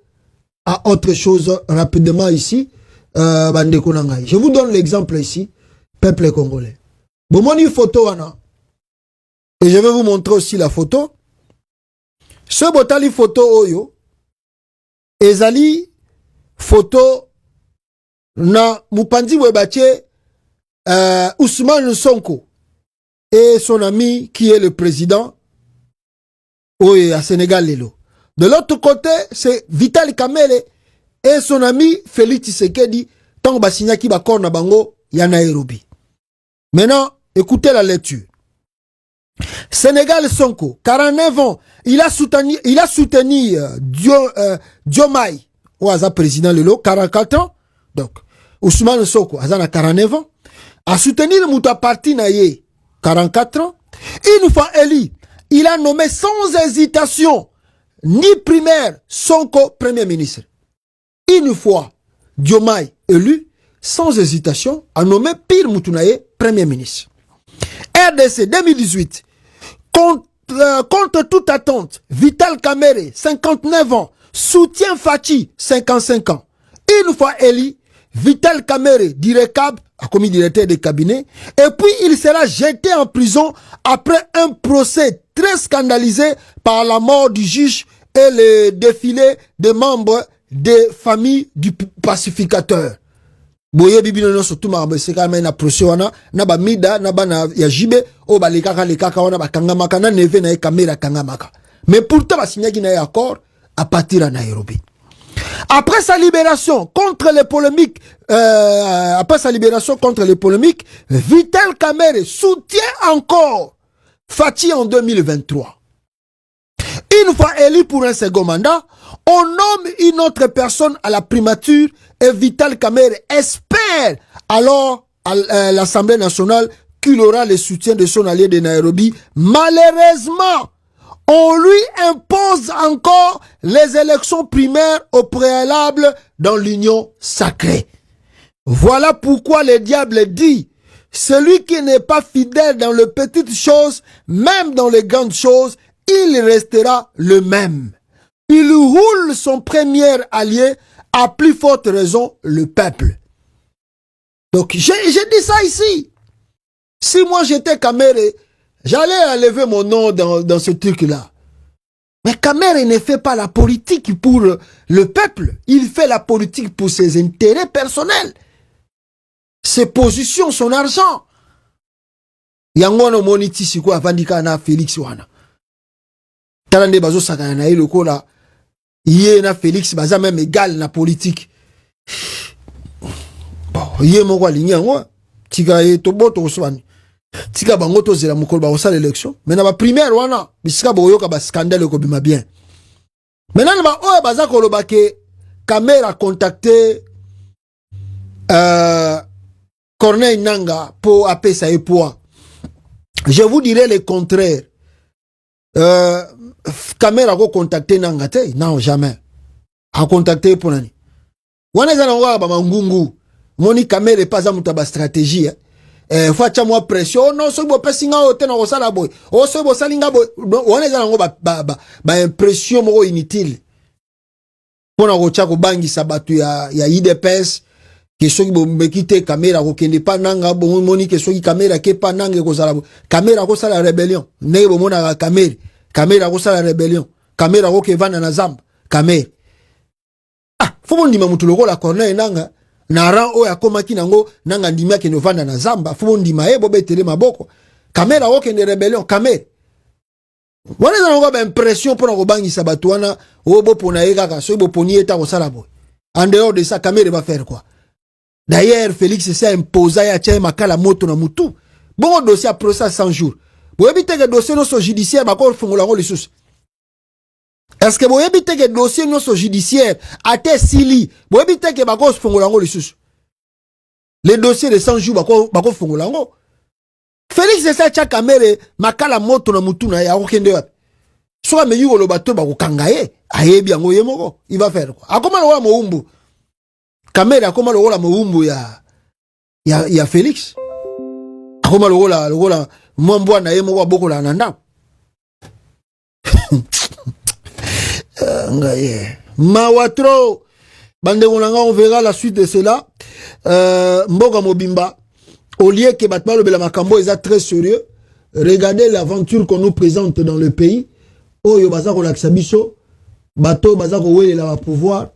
à autre chose rapidement ici. Je vous donne l'exemple ici, peuple congolais. Bon, moi, une photo, et je vais vous montrer aussi la photo. Ce botali photo oyo, ezali photo na Mupandi Webache Ousmane Sonko et son ami qui est le président à Sénégal Lelo. De l'autre côté, c'est Vital Kamerhe et son ami Félix Tshisekedi, tant basigna ki bakor na bango ya Nairobi. Maintenant, écoutez la lecture. Sénégal Sonko, 49 ans, il a soutenu Diomaye, ou Aza président Lelo, 44 ans. Donc, Ousmane Sonko, Azana 49 ans, a soutenu le Mouta Parti Naye, 44 ans. Une fois élu, il a nommé sans hésitation, ni primaire, Sonko premier ministre. Une fois Diomaye élu, sans hésitation, a nommé Pire Moutunaye premier ministre. RDC 2018, contre toute attente, Vital Kamerhe, 59 ans, soutient Fachi, 55 ans. Une fois élu, Vital Kamerhe, directeur, a commis directeur de cabinet, et puis il sera jeté en prison après un procès très scandalisé par la mort du juge et le défilé des membres des familles du pacificateur. Boye bibino no surtout ma se ka na procès wana na ba mida na ba na ya jibe o ba lekaka wana ba kangamaka na neve na kamera kangamaka. Mais pourtant ba signaki na accord à partir à Nairobi. Après sa libération contre les polémiques, Vital Kamerhe soutient encore Fachi en 2023. Une fois élu pour un second mandat, on nomme une autre personne à la primature et Vital Kamerhe espère alors à l'Assemblée nationale qu'il aura le soutien de son allié de Nairobi. Malheureusement, on lui impose encore les élections primaires au préalable dans l'union sacrée. Voilà pourquoi le diable dit, celui qui n'est pas fidèle dans les petites choses, même dans les grandes choses, il restera le même. Il roule son premier allié, à plus forte raison, le peuple. Donc, j'ai dit ça ici. Si moi j'étais Kamerhe, j'allais enlever mon nom dans ce truc-là. Mais Kamerhe ne fait pas la politique pour le peuple. Il fait la politique pour ses intérêts personnels. Ses positions, son argent. Yangono moniti siko avandika na Félix wana. Talande bazo sakana na iloko la. Yé na Félix baza même égal na politique. Bon, yé moko linya ngwa. Tika ye toboto oswani. Tika bango to zela mukolo ba osala élection. Mais na ba primaire wana, bisika boyoka ba scandale ko bima bien. Maintenant ba oya baza ko loba ke Kamerhe a contacté Corneille Nanga pour apesa et poids. Je vous dirai le contraire. Kamerhe a contacté Nanga te? Non, jamais. A contacté pour nani. Wana za nanga ba mangungu. Moni Kamerhe pas za mutaba stratégie. Facha moi pression. Non, so bo pesinga o te na osala boy. O so bo salinga boy. Wana za nanga ba impression moko inutile. Pona ko chako bangi sabatu ya IDPS. Que soki bo mekite Kamerhe ko kende pa nanga bo moni que soki Kamerhe ke pa nanga ko sala. Kamerhe ko sala rébellion. Ne bo mona Kamerhe. Kamerhe ko sala rébellion. Kamerhe ko ke vana na Zamba. Kamerhe. Ah, faut ndima mutu lokola Corneille Nanga na ran o yakoma kinango nanga ndima ke no vana na Zamba. Faut ndima e bo betele maboko. Kamerhe ko ke rébellion. Kamerhe. Wana za ngo ba impression pour ko bangisa batu wana o bo pona e kaka so bo poni eta ko sala boy. En dehors de ça, Kamerhe va faire quoi? D'ailleurs, Félix s'est imposé à Tchaï Makala Moto na Moutou. Bon dossier à procès 100 jours. Vous évitez que le dossier non judiciaire, ma corde fongola les sous. Est-ce que vous avez que dossier notre judiciaire a été sili? Vous avez que bako fongolango les sous. Les dossiers de 100 jours bako fongolango. Félix de sa kamere makala moto na mutuna ya okende wapi. Soit me yugo lo bato bako kangaye, ayebi yango yemoko, il va faire quoi? Akoma lo wala moumbu. Kamera akoma lo wala moumbu ya Félix. Akoma lo wala mwambwa na yemoko boko la nanda. Mawatro bande on verra la suite de cela. Mboga Mobimba, au lieu que Batmalo Bela Makambo est très sérieux, regardez l'aventure qu'on nous présente dans le pays. Oyo bazako laksabiso, bato bazako wele la pouvoir,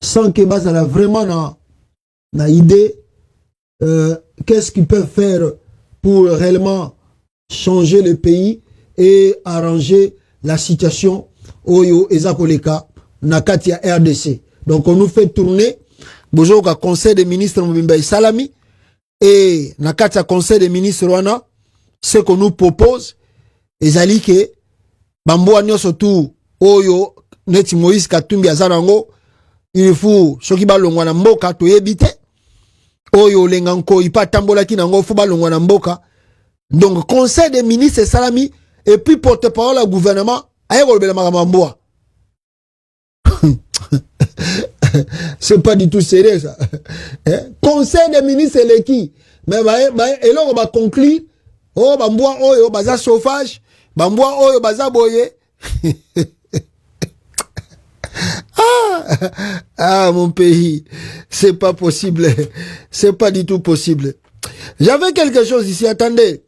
sans que bazala vraiment na idée qu'est-ce qu'ils peuvent faire pour réellement changer le pays et arranger la situation Oyo Ezakoleka Nakatia RDC. Donc on nous fait tourner Bojoka conseil des ministres Mobimba Salami et Nakatia conseil des ministres Rwana, ce qu'on nous propose ezali ke bamboa nyoso tu Oyo neti Moïse Katumbi azarango il faut soki balongwa na mboka to yebite Oyo lenganko ipa tambola ki nango fu balongwa na mboka. Donc conseil des ministres Salami et puis porte-parole au gouvernement c'est pas du tout sérieux ça. Conseil des ministres c'est qui? Mais et là on va conclure. Oh bamboa oyo baza chauffage, bamboa oyo baza boye. Ah mon pays, c'est pas possible. C'est pas du tout possible. J'avais quelque chose ici, attendez.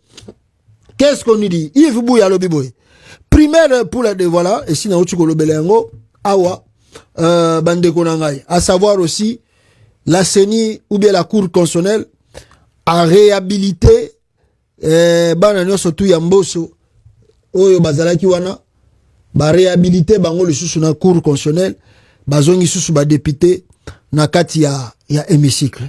Qu'est-ce qu'on nous dit? Yves Bouya Lobiboy. Primaire pour la voilà, et sinon tu kolobelengo, awa, bande konangai. À savoir aussi, la CENI ou bien la Cour constitutionnelle a réhabilité, bananyo sotu yamboso, oyo bazalaki wana, ba réhabilité bango le sous na Cour constitutionnelle, bazongi sous ba député, na kati ya hémicycle.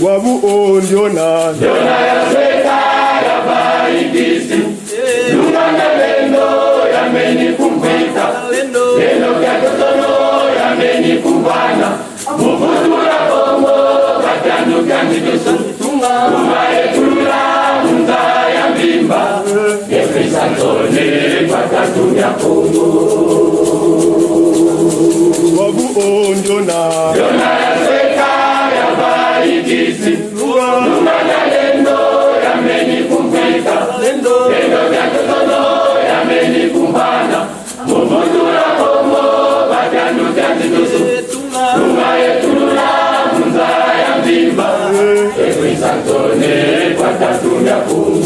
Wabu ondiona ya sweta ya baikisi Lumanga lendo ya meni kumbita Lendo ya totono ya meni kumbana Mufutura kongo Katanu kandikisu Tunga etula Unza ya mbimba Efrisa tone Katatu ya kongo Wabu ondiona ya sweta ya baikisi Lumanga lendo ya meni kumbita Lendo ya totono ya meni kumbana Mufutura kongo Katanu kandikisu Tunga etula Unza ya mbimba Efrisa tone Katatu ya kongo